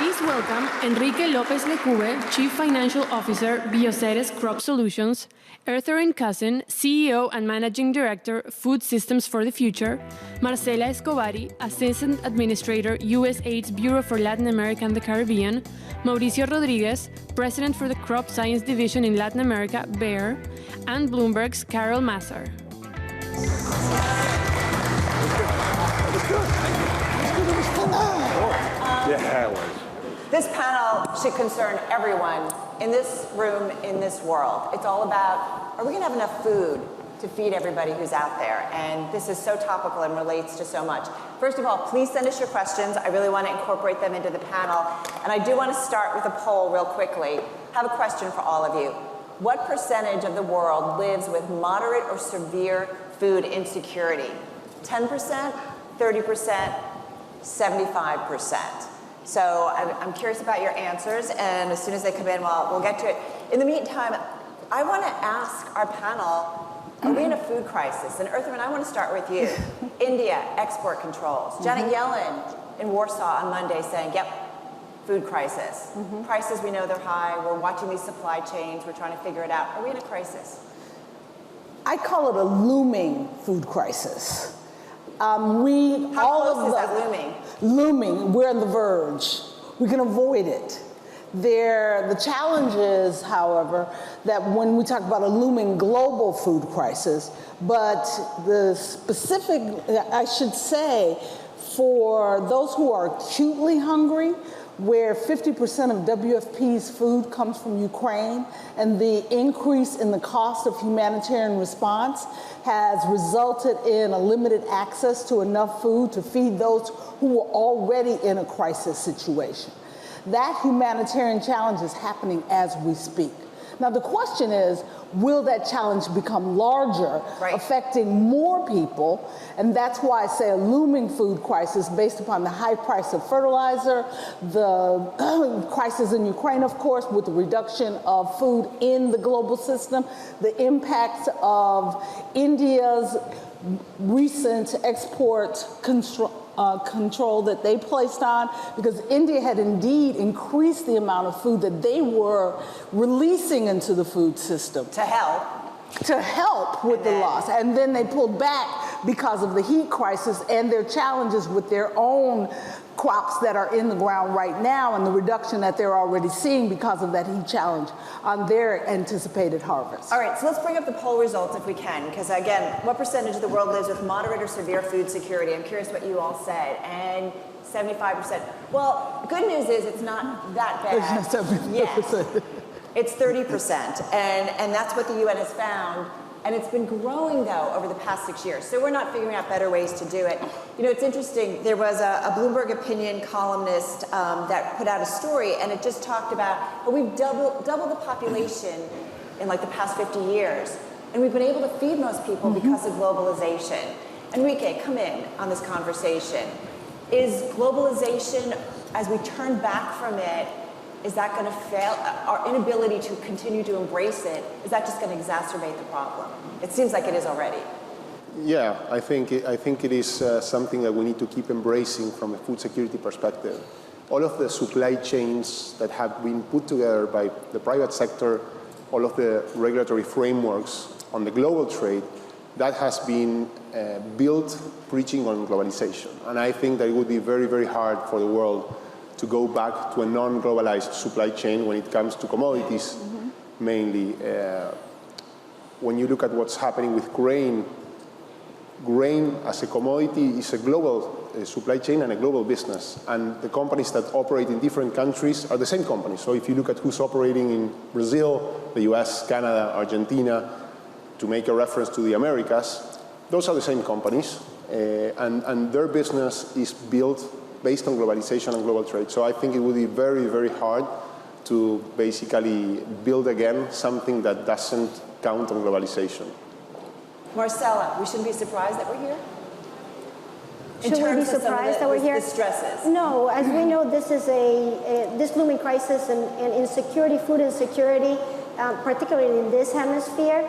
Please welcome Enrique López Lecube, Chief Financial Officer, Bioceres Crop Solutions, Ertharin Cousin, CEO and Managing Director, Food Systems for the Future, Marcela Escobari, Assistant Administrator, USAID's Bureau for Latin America and the Caribbean, Maurício Rodrigues, President for the Crop Science Division in Latin America, BARE, and Bloomberg's Carol Massar. Yeah, it was. This panel should concern everyone in this room, in this world. It's all about, are we going to have enough food to feed everybody who's out there? And this is so topical and relates to so much. First of all, please send us your questions. I really want to incorporate them into the panel. And I do want to start with a poll real quickly. I have a question for all of you. What percentage of the world lives with moderate or severe food insecurity? 10%, 30%, 75%. So I'm curious about your answers, and as soon as they come in, we'll get to it. In the meantime, I want to ask our panel, are we in a food crisis? And Ertharin, I want to start with you. India, export controls. Janet Yellen in Warsaw on Monday saying, yep, food crisis. Prices, we know they're high. We're watching these supply chains. We're trying to figure it out. Are we in a crisis? I call it a looming food crisis. How close is that looming? Looming, we're on the verge. We can avoid it. The challenge is, however, that when we talk about a looming global food crisis, but the specific, I should say, for those who are acutely hungry, where 50% of WFP's food comes from Ukraine, and the increase in the cost of humanitarian response has resulted in a limited access to enough food to feed those who were already in a crisis situation. That humanitarian challenge is happening as we speak. Now the question is, will that challenge become larger, affecting more people? And that's why I say a looming food crisis based upon the high price of fertilizer, the crisis in Ukraine, of course, with the reduction of food in the global system, the impacts of India's recent export control that they placed on, because India had indeed increased the amount of food that they were releasing into the food system. To help with the loss. And then they pulled back because of the heat crisis and their challenges with their own crops that are in the ground right now and the reduction that they're already seeing because of that heat challenge on their anticipated harvest. All right, so let's bring up the poll results if we can, because again, what percentage of the world lives with moderate or severe food security? I'm curious what you all said. And 75%. Well, the good news is it's not that bad yet. It's 30%, and that's what the UN has found. And it's been growing, though, over the past 6 years. So we're not figuring out better ways to do it. You know, it's interesting. There was a Bloomberg opinion columnist that put out a story, and it just talked about how we've doubled the population in like the past 50 years. And we've been able to feed most people because of globalization. Enrique, come in on this conversation. Is globalization, as we turn back from it, is that going to fail? Our inability to continue to embrace it, is that just going to exacerbate the problem? It seems like it is already. Yeah, I think it is something that we need to keep embracing from a food security perspective. All of the supply chains that have been put together by the private sector, all of the regulatory frameworks on the global trade, that has been built preaching on globalization. And I think that it would be very, very hard for the world to go back to a non-globalized supply chain when it comes to commodities, mainly. When you look at what's happening with grain as a commodity is a global supply chain and a global business. And the companies that operate in different countries are the same companies. So if you look at who's operating in Brazil, the US, Canada, Argentina, to make a reference to the Americas, those are the same companies. And their business is built based on globalization and global trade. So I think it would be very, very hard to basically build again something that doesn't count on globalization. Marcela, we shouldn't be surprised that we're here? Should we be surprised that we're here? The stresses. No, as we know, this is this looming crisis and insecurity, food insecurity, particularly in this hemisphere,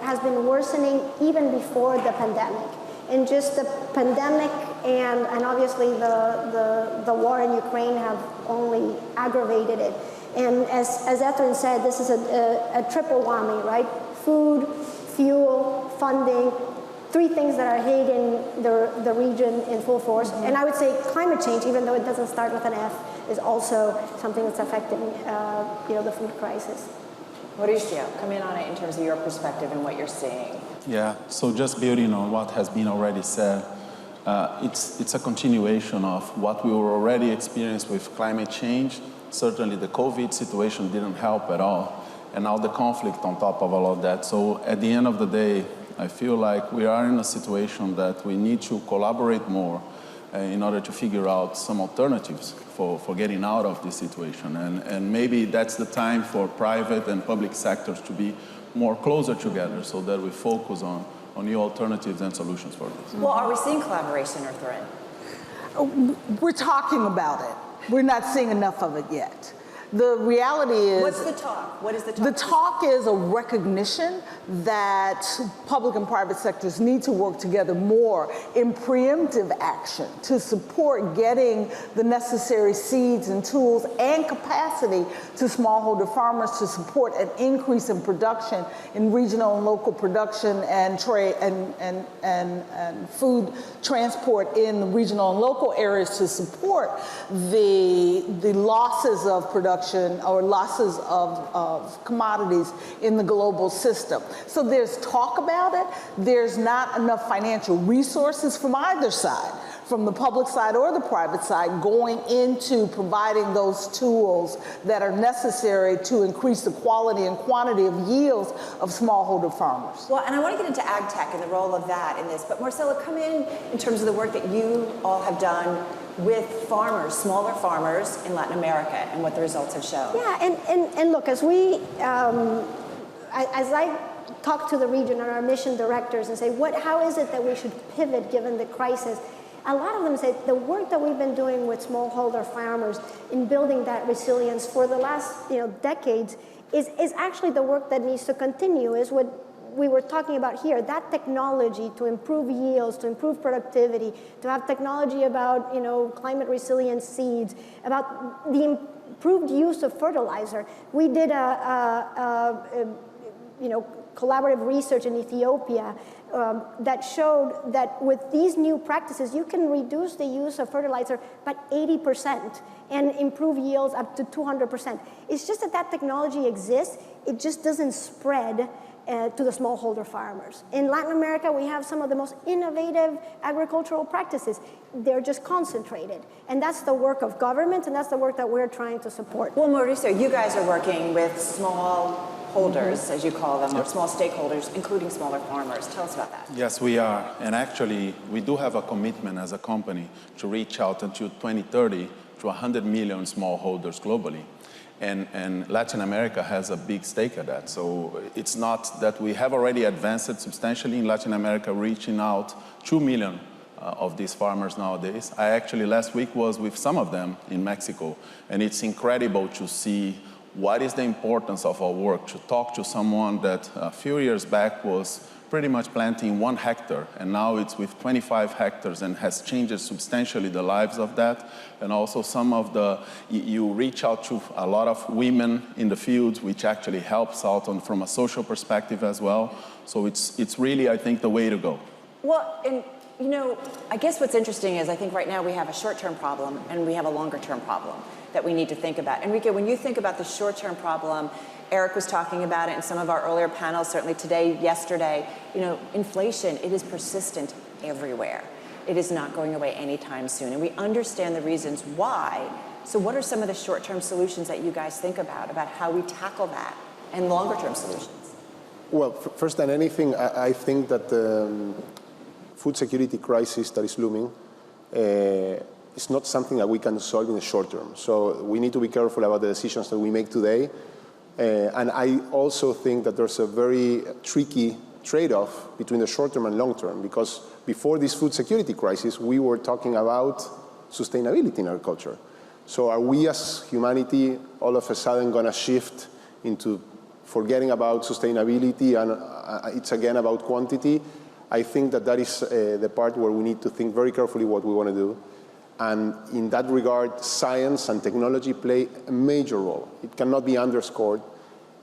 has been worsening even before the pandemic. And just the pandemic and obviously the war in Ukraine have only aggravated it. And as Ertharin said, this is a triple whammy, right? Food, fuel, funding, three things that are hitting the region in full force. And I would say climate change, even though it doesn't start with an F, is also something that's affecting the food crisis. Mauricio, come in on it in terms of your perspective and what you're seeing. Yeah, so just building on what has been already said, it's a continuation of what we were already experiencing with climate change. Certainly the COVID situation didn't help at all. And now the conflict on top of all of that. So at the end of the day, I feel like we are in a situation that we need to collaborate more in order to figure out some alternatives for getting out of this situation. And maybe that's the time for private and public sectors to be more closer together so that we focus on new alternatives and solutions for this. Well, are we seeing collaboration, Ertharin? We're talking about it. We're not seeing enough of it yet. The reality is... What's the talk? What is the talk? The talk is a recognition that public and private sectors need to work together more in preemptive action to support getting the necessary seeds and tools and capacity to smallholder farmers to support an increase in production in regional and local production and trade and food transport in the regional and local areas to support the losses of production or losses of commodities in the global system. So there's talk about it. There's not enough financial resources from either side, from the public side or the private side, going into providing those tools that are necessary to increase the quality and quantity of yields of smallholder farmers. Well, and I want to get into ag tech and the role of that in this, but Marcela, come in terms of the work that you all have done with farmers, smaller farmers in Latin America, and what the results have shown. Yeah, and look, as I talk to the region and our mission directors and say, how is it that we should pivot given the crisis? A lot of them say the work that we've been doing with smallholder farmers in building that resilience for the last decades is actually the work that needs to continue, is what we were talking about here, that technology to improve yields, to improve productivity, to have technology about climate resilient seeds, about the improved use of fertilizer. We did collaborative research in Ethiopia that showed that with these new practices, you can reduce the use of fertilizer by 80% and improve yields up to 200%. It's just that technology exists. It just doesn't spread to the smallholder farmers. In Latin America, we have some of the most innovative agricultural practices. They're just concentrated. And that's the work of government, and that's the work that we're trying to support. Well, Mauricio, you guys are working with smallholders, as you call them, or small stakeholders, including smaller farmers. Tell us about that. Yes, we are. And actually, we do have a commitment as a company to reach out until 2030 to 100 million smallholders globally. And Latin America has a big stake at that. So it's not that we have already advanced substantially in Latin America, reaching out 2 million of these farmers nowadays. I actually last week was with some of them in Mexico, and it's incredible to see what is the importance of our work, to talk to someone that a few years back was pretty much planting 1 hectare, and now it's with 25 hectares and has changed substantially the lives of that. And also some of you reach out to a lot of women in the fields, which actually helps out from a social perspective as well. So it's really, I think, the way to go. Well, and I guess what's interesting is I think right now we have a short-term problem and we have a longer-term problem that we need to think about. Enrique, when you think about the short-term problem, Eric was talking about it in some of our earlier panels, certainly today, yesterday. Inflation, it is persistent everywhere. It is not going away anytime soon. And we understand the reasons why. So what are some of the short-term solutions that you guys think about how we tackle that, and longer-term solutions? Well, first than anything, I think that the food security crisis that is looming is not something that we can solve in the short term. So we need to be careful about the decisions that we make today. And I also think that there's a very tricky trade-off between the short term and long term, because before this food security crisis, we were talking about sustainability in agriculture. So are we as humanity all of a sudden going to shift into forgetting about sustainability and it's again about quantity? I think that is the part where we need to think very carefully what we want to do. And in that regard, science and technology play a major role. It cannot be underscored,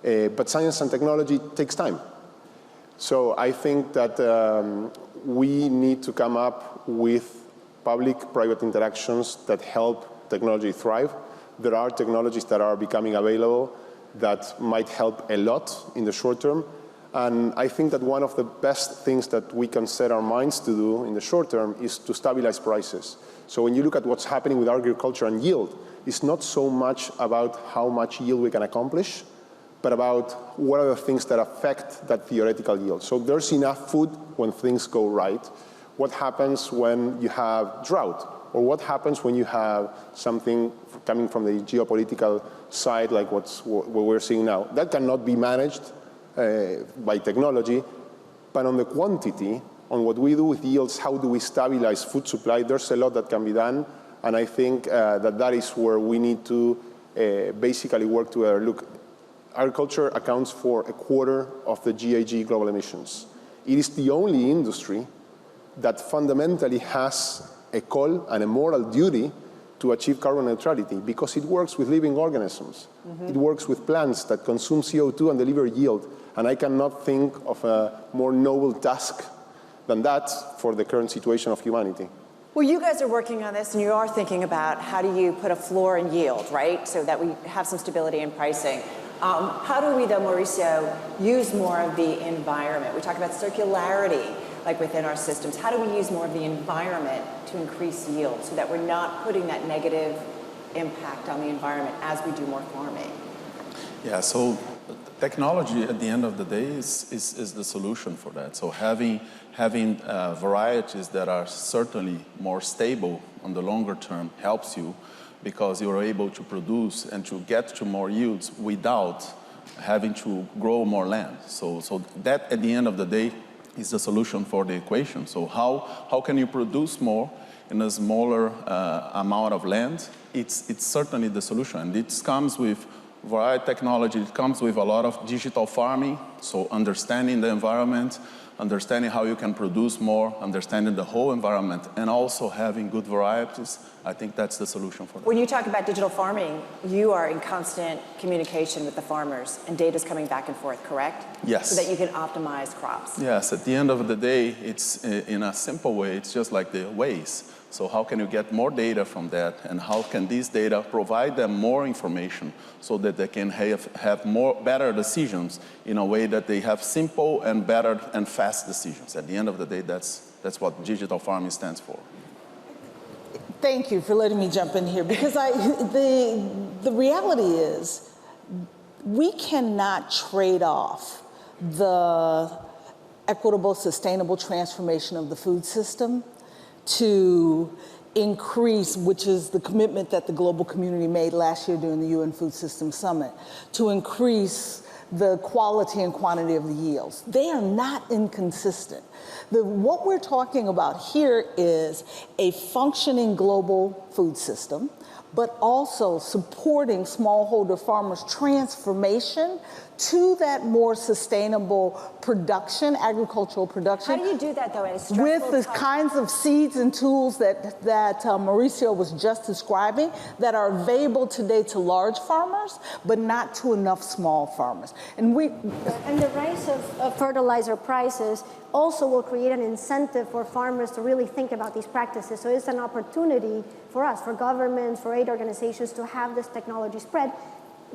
but science and technology takes time. So I think that we need to come up with public-private interactions that help technology thrive. There are technologies that are becoming available that might help a lot in the short term. And I think that one of the best things that we can set our minds to do in the short term is to stabilize prices. So when you look at what's happening with agriculture and yield, it's not so much about how much yield we can accomplish, but about what are the things that affect that theoretical yield. So there's enough food when things go right. What happens when you have drought? Or what happens when you have something coming from the geopolitical side, like what we're seeing now? That cannot be managed by technology, but on the quantity, on what we do with yields, how do we stabilize food supply, there's a lot that can be done, and I think that is where we need to basically work together. Look, agriculture accounts for a quarter of the GHG global emissions. It is the only industry that fundamentally has a call and a moral duty to achieve carbon neutrality because it works with living organisms. Mm-hmm. It works with plants that consume CO2 and deliver yield. And I cannot think of a more noble task than that for the current situation of humanity. Well, you guys are working on this and you are thinking about how do you put a floor in yield, right? So that we have some stability in pricing. How do we, though, Mauricio, use more of the environment? We talk about circularity, like within our systems. How do we use more of the environment to increase yield so that we're not putting that negative impact on the environment as we do more farming? Yeah, so technology at the end of the day is the solution for that. So having varieties that are certainly more stable on the longer term helps you because you're able to produce and to get to more yields without having to grow more land. So that at the end of the day is the solution for the equation. So how can you produce more in a smaller amount of land? It's certainly the solution. And it comes with variety technology. It comes with a lot of digital farming, so understanding the environment, understanding how you can produce more, understanding the whole environment, and also having good varieties. I think that's the solution for that. When you talk about digital farming, you are in constant communication with the farmers, and data's coming back and forth, correct? Yes. So that you can optimize crops. Yes, at the end of the day, it's in a simple way, it's just like the Waze. So how can you get more data from that, and how can these data provide them more information so that they can have better decisions in a way that they have simple and better and fast decisions. At the end of the day, that's what digital farming stands for. Thank you for letting me jump in here, because the reality is we cannot trade off the equitable, sustainable transformation of the food system to increase, which is the commitment that the global community made last year during the UN Food Systems Summit, to increase the quality and quantity of the yields. They are not inconsistent. What we're talking about here is a functioning global food system, but also supporting smallholder farmers' transformation to that more sustainable production, agricultural production. How do you do that, though, in a stressful with the time? kinds of seeds and tools that Mauricio was just describing that are available today to large farmers, but not to enough small farmers. And the rise of fertilizer prices also will create an incentive for farmers to really think about these practices. So it's an opportunity for us, for governments, for aid organizations to have this technology spread,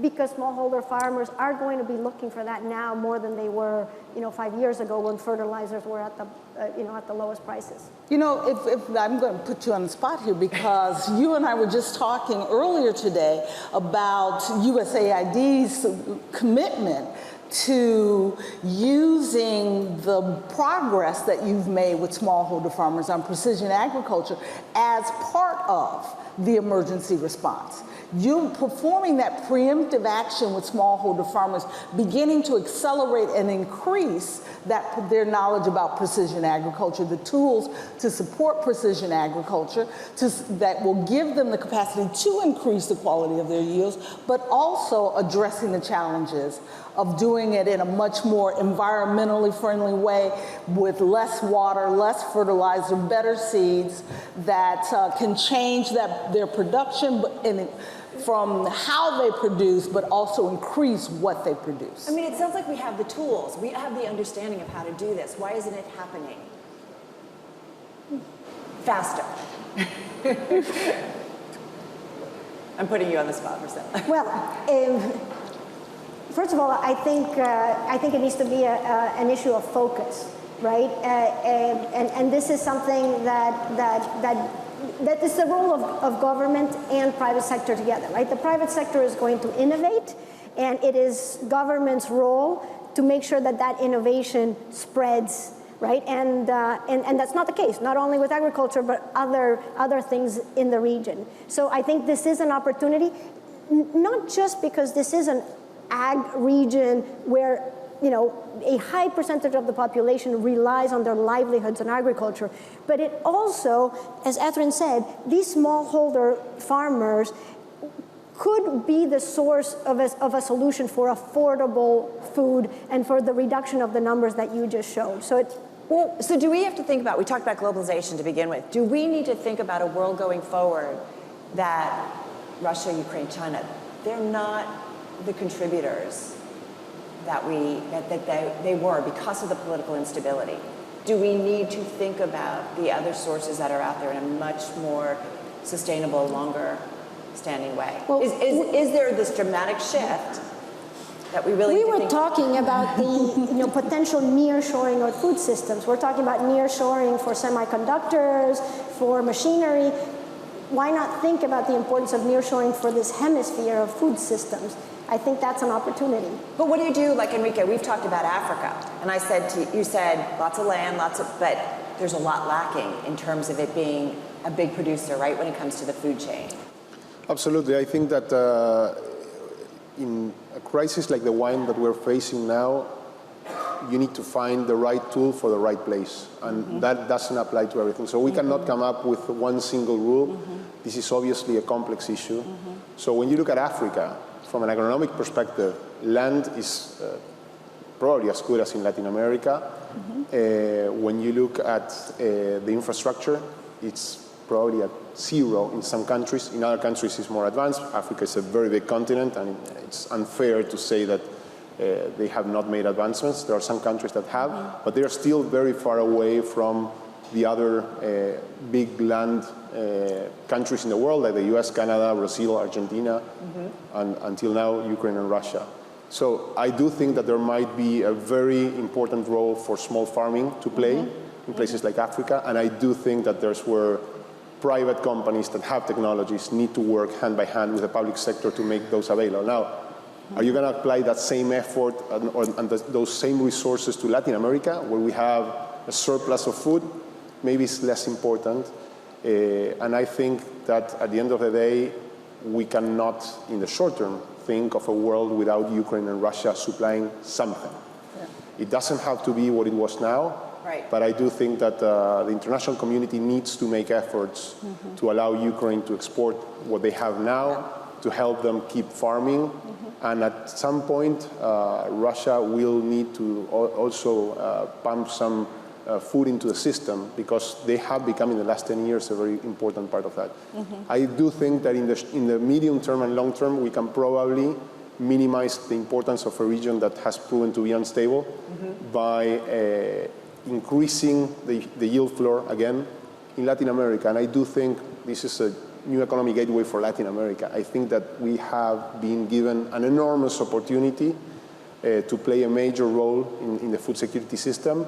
because smallholder farmers are going to be looking for that now more than they were, 5 years ago when fertilizers were at the, at the lowest prices. If I'm going to put you on the spot here, because you and I were just talking earlier today about USAID's commitment to using the progress that you've made with smallholder farmers on precision agriculture as part of the emergency response. You performing that preemptive action with smallholder farmers, beginning to accelerate and increase their knowledge about precision agriculture, the tools to support precision agriculture that will give them the capacity to increase the quality of their yields, but also addressing the challenges of doing it in a much more environmentally friendly way with less water, less fertilizer, better seeds that can change their production from how they produce, but also increase what they produce. I mean, it sounds like we have the tools. We have the understanding of how to do this. Why isn't it happening faster? I'm putting you on the spot, Marcela. Well, first of all, I think it needs to be an issue of focus, right? And this is something that is the role of government and private sector together, right? The private sector is going to innovate, and it is government's role to make sure that that innovation spreads, right? And that's not the case, not only with agriculture, but other things in the region. So I think this is an opportunity, not just because this is an ag region where a high percentage of the population relies on their livelihoods on agriculture, but it also, as Ertharin said, these smallholder farmers could be the source of a solution for affordable food and for the reduction of the numbers that you just showed. So do we have to think about, we talked about globalization to begin with, do we need to think about a world going forward that Russia, Ukraine, China, they're not the contributors that they were because of the political instability? Do we need to think about the other sources that are out there in a much more sustainable, longer standing way? Well, is there this dramatic shift that we really were talking about the potential nearshoring of food systems. We're talking about nearshoring for semiconductors, for machinery. Why not think about the importance of nearshoring for this hemisphere of food systems? I think that's an opportunity. But what do you do, like Enrique, we've talked about Africa, and you said lots of land, but there's a lot lacking in terms of it being a big producer, right, when it comes to the food chain. Absolutely. I think that in a crisis like the one that we're facing now, you need to find the right tool for the right place, and that doesn't apply to everything. So we cannot come up with one single rule. This is obviously a complex issue. So when you look at Africa, from an agronomic perspective, land is probably as good as in Latin America. When you look at the infrastructure, it's probably at zero in some countries. In other countries, it's more advanced. Africa is a very big continent, and it's unfair to say that they have not made advancements. There are some countries that have, but they are still very far away from the other big land countries in the world, like the US, Canada, Brazil, Argentina, and until now, Ukraine and Russia. So I do think that there might be a very important role for small farming to play in places like Africa, and I do think that there's where private companies that have technologies need to work hand by hand with the public sector to make those available. Now, are you going to apply that same effort and those same resources to Latin America, where we have a surplus of food? Maybe it's less important. And I think that at the end of the day, we cannot, in the short term, think of a world without Ukraine and Russia supplying something. It doesn't have to be what it was now, but I do think that the international community needs to make efforts to allow Ukraine to export what they have now, to help them keep farming. And at some point, Russia will need to also pump some food into the system, because they have become in the last 10 years a very important part of that. I do think that in the medium term and long term, we can probably minimize the importance of a region that has proven to be unstable by increasing the yield floor again in Latin America. And I do think this is a new economic gateway for Latin America. I think that we have been given an enormous opportunity to play a major role in the food security system.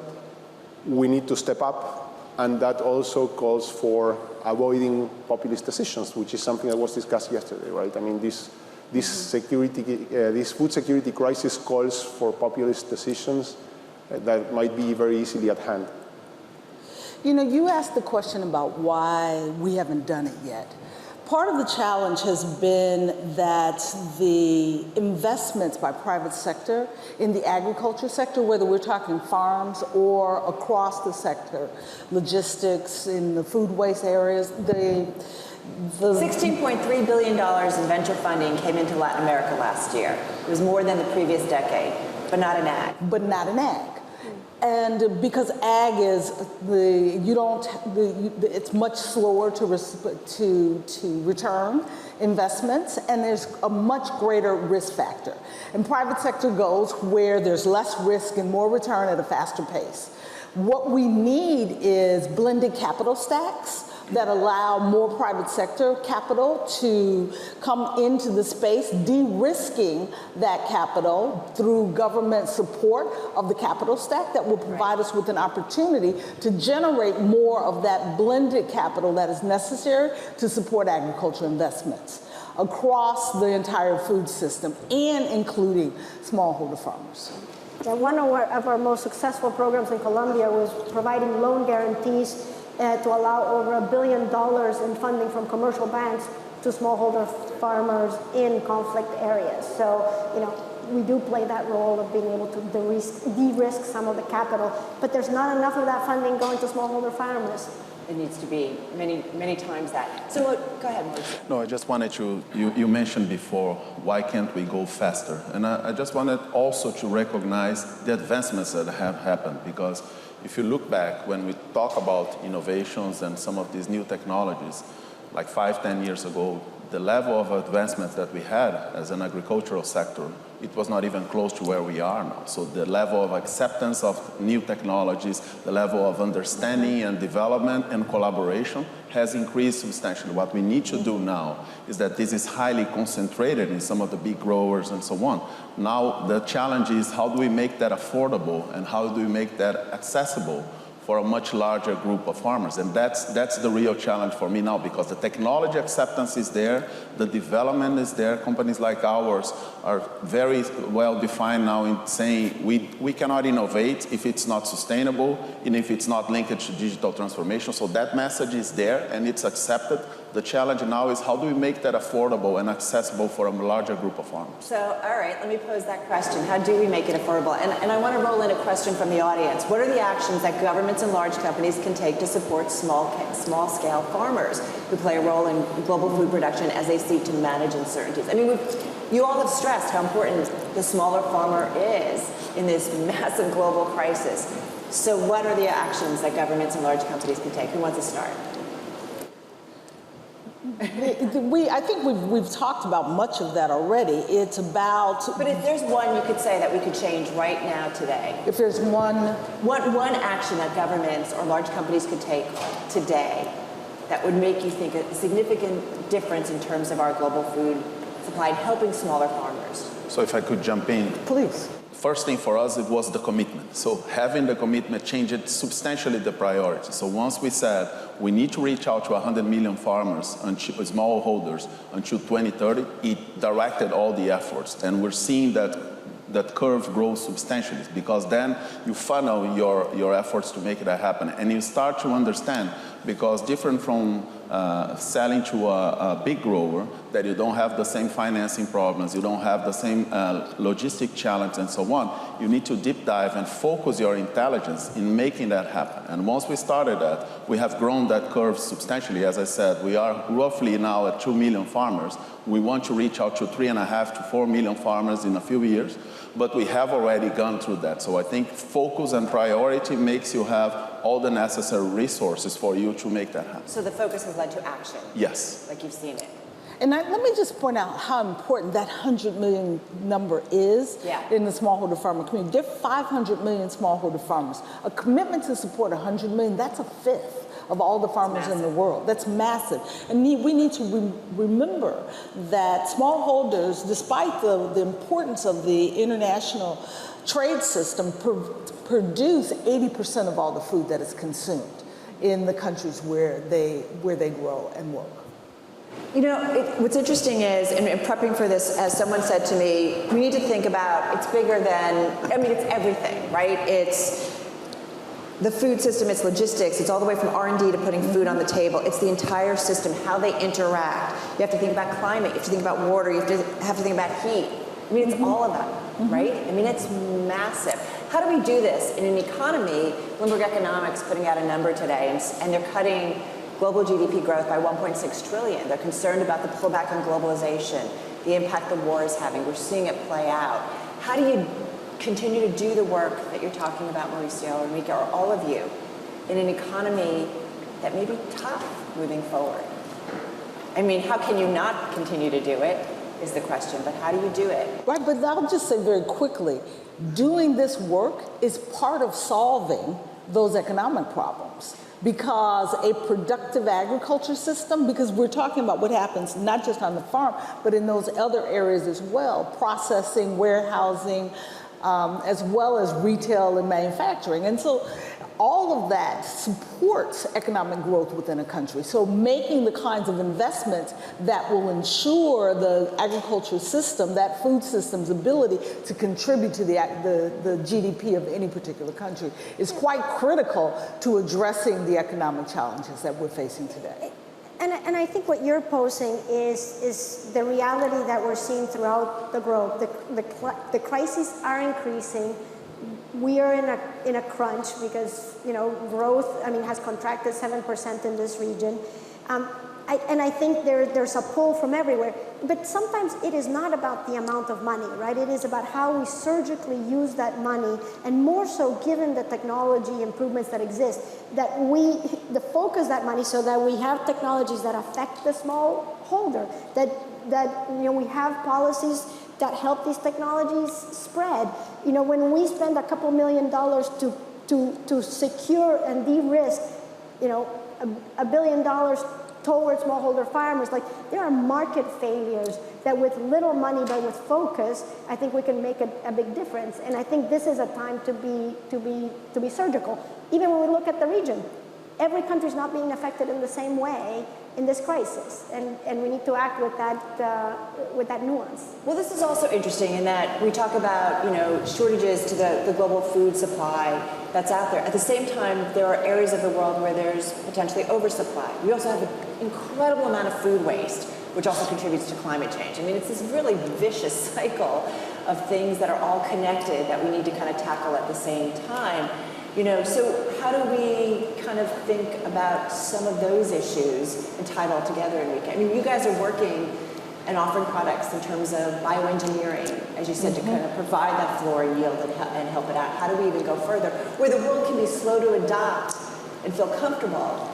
We need to step up, and that also calls for avoiding populist decisions, which is something that was discussed yesterday, right? I mean, this food security crisis calls for populist decisions that might be very easily at hand. You know, you asked the question about why we haven't done it yet. Part of the challenge has been that the investments by private sector in the agriculture sector, whether we're talking farms or across the sector, logistics, in the food waste areas, the $16.3 billion in venture funding came into Latin America last year. It was more than the previous decade, but not in ag. But not in ag. And because ag is it's much slower to return investments, and there's a much greater risk factor. And private sector goes where there's less risk and more return at a faster pace. What we need is blended capital stacks that allow more private sector capital to come into the space, de-risking that capital through government support of the capital stack that will provide us with an opportunity to generate more of that blended capital that is necessary to support agriculture investments across the entire food system and including smallholder farmers. Yeah, one of our most successful programs in Colombia was providing loan guarantees to allow over $1 billion in funding from commercial banks to smallholder farmers in conflict areas. So, we do play that role of being able to de-risk some of the capital, but there's not enough of that funding going to smallholder farmers. It needs to be many times that. So go ahead, Maurício. No, I just wanted you mentioned before, why can't we go faster? And I just wanted also to recognize the advancements that have happened, because if you look back, when we talk about innovations and some of these new technologies, like 5-10 years ago, the level of advancement that we had as an agricultural sector, it was not even close to where we are now. So the level of acceptance of new technologies, the level of understanding and development and collaboration has increased substantially. What we need to do now is that this is highly concentrated in some of the big growers and so on. Now the challenge is, how do we make that affordable and how do we make that accessible for a much larger group of farmers? And that's the real challenge for me now, because the technology acceptance is there, the development is there. Companies like ours are very well defined now in saying we cannot innovate if it's not sustainable and if it's not linked to digital transformation. So that message is there and it's accepted. The challenge now is, how do we make that affordable and accessible for a larger group of farmers? So, all right, let me pose that question. How do we make it affordable? And I want to roll in a question from the audience. What are the actions that governments and large companies can take to support small-scale farmers who play a role in global food production as they seek to manage uncertainties? I mean, you all have stressed how important the smaller farmer is in this massive global crisis. So what are the actions that governments and large companies can take? Who wants to start? I think we've talked about much of that already. It's about... But if there's one you could say that we could change right now today. If there's one action that governments or large companies could take today that would make you think a significant difference in terms of our global food supply and helping smaller farmers. So if I could jump in. Please. First thing for us, it was the commitment. So having the commitment changed substantially the priority. So once we said we need to reach out to 100 million farmers, smallholders, until 2030, it directed all the efforts. And we're seeing that curve grow substantially, because then you funnel your efforts to make that happen. And you start to understand, because different from selling to a big grower, that you don't have the same financing problems, you don't have the same logistic challenge and so on. You need to deep dive and focus your intelligence in making that happen. And once we started that, we have grown that curve substantially. As I said, we are roughly now at 2 million farmers. We want to reach out to 3.5 to 4 million farmers in a few years, but we have already gone through that. So I think focus and priority makes you have all the necessary resources for you to make that happen. So the focus has led to action. Yes. Like you've seen it. And let me just point out how important that 100 million number is in the smallholder farmer community. There are 500 million smallholder farmers. A commitment to support 100 million, that's a fifth of all the farmers in the world. That's massive. And we need to remember that smallholders, despite the importance of the international trade system, produce 80% of all the food that is consumed in the countries where they grow and work. You know, what's interesting is, in prepping for this, as someone said to me, we need to think about, it's bigger than, I mean, it's everything, right? It's the food system, it's logistics, it's all the way from R&D to putting food on the table. It's the entire system, how they interact. You have to think about climate, you have to think about water, you have to think about heat. I mean, it's all of that, right? I mean, it's massive. How do we do this in an economy? Bloomberg Economics putting out a number today, and they're cutting global GDP growth by 1.6 trillion. They're concerned about the pullback on globalization, the impact the war is having. We're seeing it play out. How do you continue to do the work that you're talking about, Maurício, Enrique, or all of you, in an economy that may be tough moving forward? I mean, how can you not continue to do it is the question, but how do you do it? Right, but I'll just say very quickly, doing this work is part of solving those economic problems. Because a productive agriculture system, because we're talking about what happens not just on the farm, but in those other areas as well, processing, warehousing, as well as retail and manufacturing. And so all of that supports economic growth within a country. So making the kinds of investments that will ensure the agriculture system, that food system's ability to contribute to the GDP of any particular country is quite critical to addressing the economic challenges that we're facing today. And I think what you're posing is the reality that we're seeing throughout the globe. The crises are increasing. We are in a crunch because growth has contracted 7% in this region, and I think there's a pull from everywhere. But sometimes it is not about the amount of money, right? It is about how we surgically use that money, and more so given the technology improvements that exist, that we focus that money so that we have technologies that affect the smallholder, that we have policies that help these technologies spread. When we spend a couple $1 million to secure and de-risk, $1 billion towards smallholder farmers, like there are market failures that with little money but with focus, I think we can make a big difference. And I think this is a time to be surgical. Even when we look at the region, every country is not being affected in the same way in this crisis, and we need to act with that nuance. Well, this is also interesting in that we talk about shortages to the global food supply that's out there. At the same time, there are areas of the world where there's potentially oversupply. We also have an incredible amount of food waste, which also contributes to climate change. I mean, it's this really vicious cycle of things that are all connected that we need to kind of tackle at the same time. So how do we kind of think about some of those issues and tie it all together, Enrique? I mean, you guys are working and offering products in terms of bioengineering, as you said, to kind of provide that floor yield and help it out. How do we even go further? Where the world can be slow to adopt and feel comfortable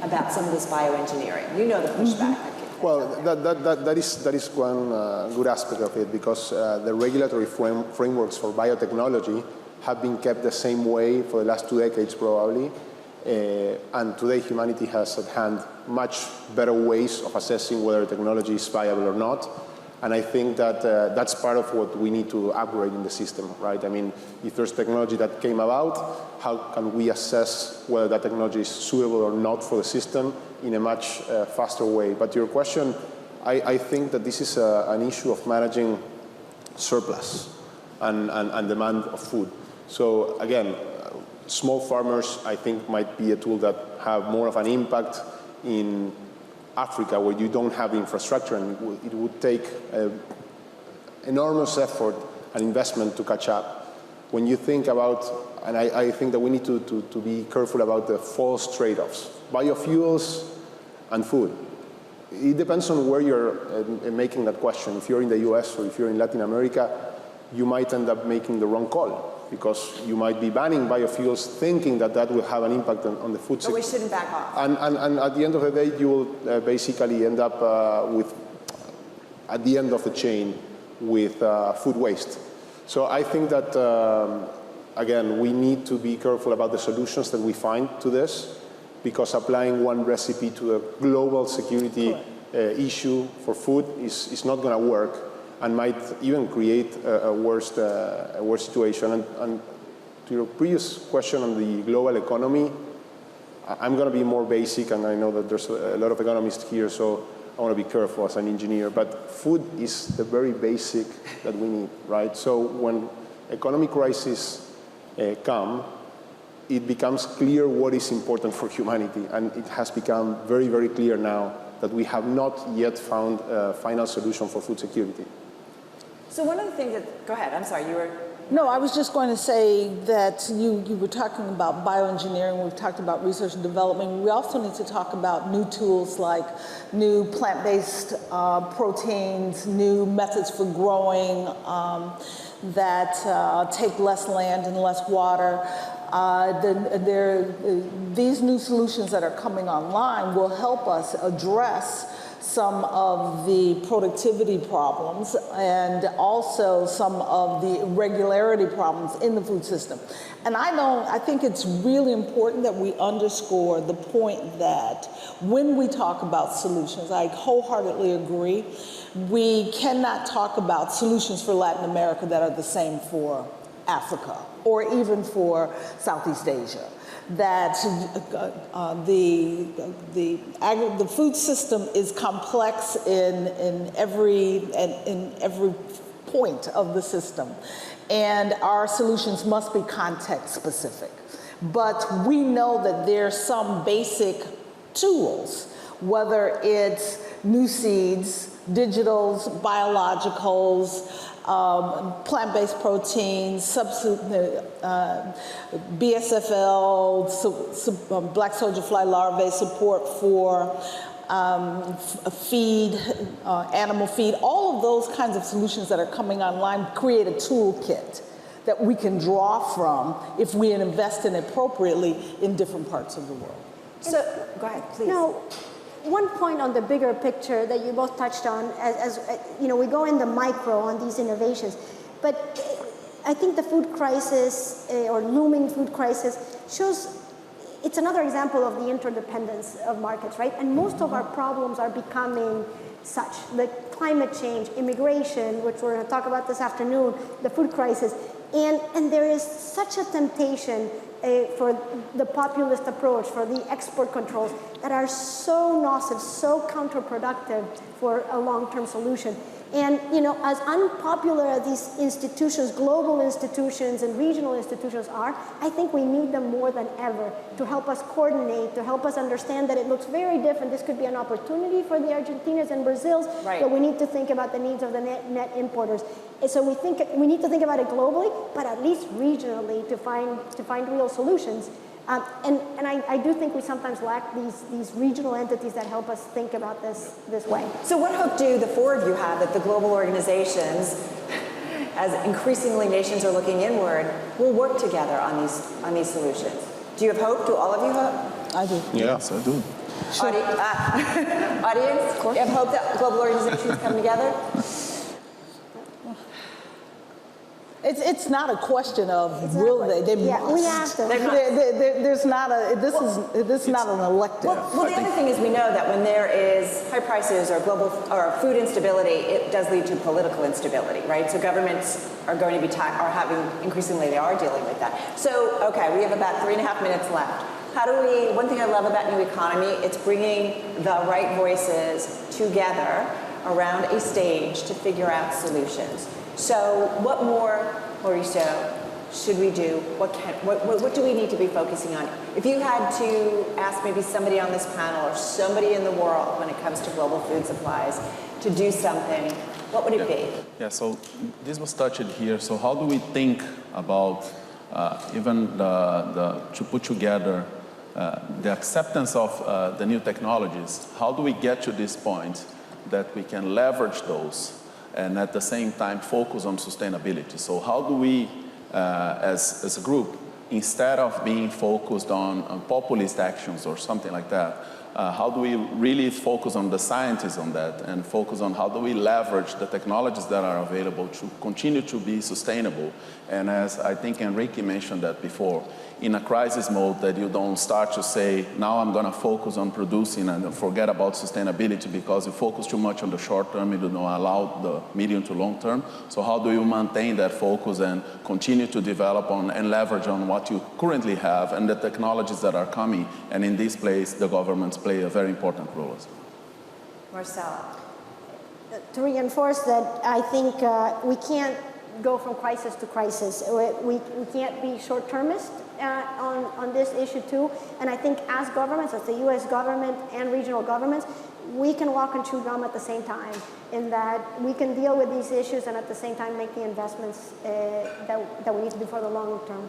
about some of this bioengineering. The pushback. Well, that is one good aspect of it, because the regulatory frameworks for biotechnology have been kept the same way for the last 2 decades probably, and today humanity has at hand much better ways of assessing whether technology is viable or not, and I think that that's part of what we need to upgrade in the system, right? I mean, if there's technology that came about, how can we assess whether that technology is suitable or not for the system in a much faster way? But to your question, I think that this is an issue of managing surplus and demand of food. So again, small farmers, I think, might be a tool that have more of an impact in Africa, where you don't have infrastructure, and it would take enormous effort and investment to catch up. When you think about, and I think that we need to be careful about the false trade-offs, biofuels and food. It depends on where you're making that question. If you're in the US or if you're in Latin America, you might end up making the wrong call, because you might be banning biofuels thinking that that will have an impact on the food sector. But we shouldn't back off. And at the end of the day, you will basically end up at the end of the chain with food waste. So I think that, again, we need to be careful about the solutions that we find to this, because applying one recipe to a global security issue for food is not going to work, and might even create a worse situation. And to your previous question on the global economy, I'm going to be more basic, and I know that there's a lot of economists here, so I want to be careful as an engineer. But food is the very basic that we need, right? So when economic crises come, it becomes clear what is important for humanity. And it has become very, very clear now that we have not yet found a final solution for food security. So one of the things that, go ahead, I'm sorry, you were... No, I was just going to say that you were talking about bioengineering, we've talked about research and development. We also need to talk about new tools like new plant-based proteins, new methods for growing that take less land and less water. These new solutions that are coming online will help us address some of the productivity problems and also some of the irregularity problems in the food system. And I think it's really important that we underscore the point that when we talk about solutions, I wholeheartedly agree, we cannot talk about solutions for Latin America that are the same for Africa or even for Southeast Asia. That the food system is complex in every point of the system, and our solutions must be context specific. But we know that there's some basic tools, whether it's new seeds, digitals, biologicals, plant-based proteins, BSFL, black soldier fly larvae, support for feed, animal feed, all of those kinds of solutions that are coming online create a toolkit that we can draw from if we invest in appropriately in different parts of the world. So, go ahead, please. No, one point on the bigger picture that you both touched on, as you know, we go in the micro on these innovations, but I think the food crisis or looming food crisis shows it's another example of the interdependence of markets, right? And most of our problems are becoming such. The climate change, immigration, which we're going to talk about this afternoon, the food crisis, and there is such a temptation for the populist approach, for the export controls that are so nocive, so counterproductive for a long-term solution. And you know, as unpopular as these institutions, global institutions and regional institutions are, I think we need them more than ever to help us coordinate, to help us understand that it looks very different. This could be an opportunity for the Argentinas and Brazils, right, but we need to think about the needs of the net importers. And so we need to think about it globally, but at least regionally to find real solutions. And I do think we sometimes lack these regional entities that help us think about this way. So what hope do the four of you have that the global organizations, as increasingly nations are looking inward, will work together on these solutions? Do you have hope? Do all of you hope? I do. Yes, I do. Sure. Audience, you have hope that global organizations come together? It's not a question of will they? They must. We have to. There's not a. This is not an elective. Well, the other thing is we know that when there is high prices or global or food instability, it does lead to political instability, right? So governments are going to be increasingly they are dealing with that. So okay, we have about 3.5 minutes left. How do we? One thing I love about New Economy, it's bringing the right voices together around a stage to figure out solutions. So what more, Maurício, should we do? What do we need to be focusing on? If you had to ask maybe somebody on this panel or somebody in the world when it comes to global food supplies to do something, what would it be? Yeah, so this was touched here. So how do we think about even to put together the acceptance of the new technologies? How do we get to this point that we can leverage those and at the same time focus on sustainability? So how do we, as a group, instead of being focused on populist actions or something like that, how do we really focus on the scientists on that and focus on how do we leverage the technologies that are available to continue to be sustainable? And as I think Enrique mentioned that before, in a crisis mode that you don't start to say, now I'm going to focus on producing and forget about sustainability because you focus too much on the short term, you do not allow the medium to long term. So how do you maintain that focus and continue to develop on and leverage on what you currently have and the technologies that are coming? And in this place, the governments play a very important role as well. Marcela. To reinforce that, I think we can't go from crisis to crisis. We can't be short-termist on this issue too. And I think as governments, as the U.S. government and regional governments, we can walk and chew gum at the same time, in that we can deal with these issues and at the same time make the investments that we need to do for the long term.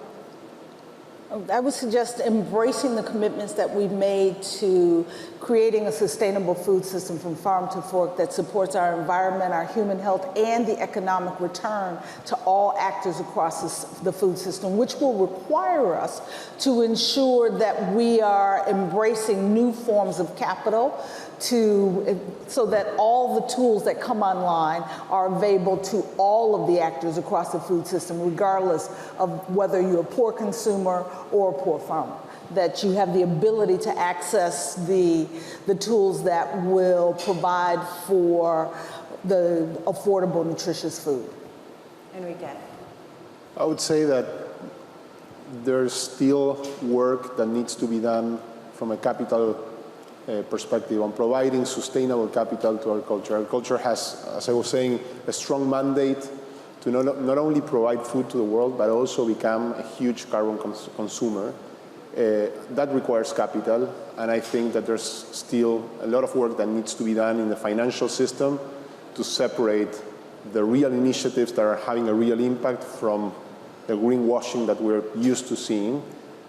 I would suggest embracing the commitments that we've made to creating a sustainable food system from farm to fork that supports our environment, our human health, and the economic return to all actors across the food system, which will require us to ensure that we are embracing new forms of capital so that all the tools that come online are available to all of the actors across the food system, regardless of whether you're a poor consumer or a poor farmer, that you have the ability to access the tools that will provide for the affordable, nutritious food. Enrique. I would say that there's still work that needs to be done from a capital perspective on providing sustainable capital to our culture. Our culture has, as I was saying, a strong mandate to not only provide food to the world, but also become a huge carbon consumer. That requires capital, and I think that there's still a lot of work that needs to be done in the financial system to separate the real initiatives that are having a real impact from the greenwashing that we're used to seeing.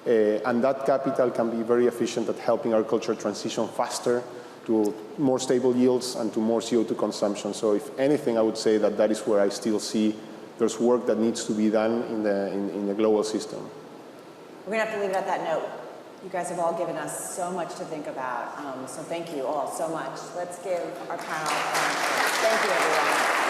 And that capital can be very efficient at helping our culture transition faster to more stable yields and to more CO2 consumption. So if anything, I would say that that is where I still see there's work that needs to be done in the global system. We're going to have to leave it at that note. You guys have all given us so much to think about. So thank you all so much. Let's give our panel a round of applause. Thank you, everyone.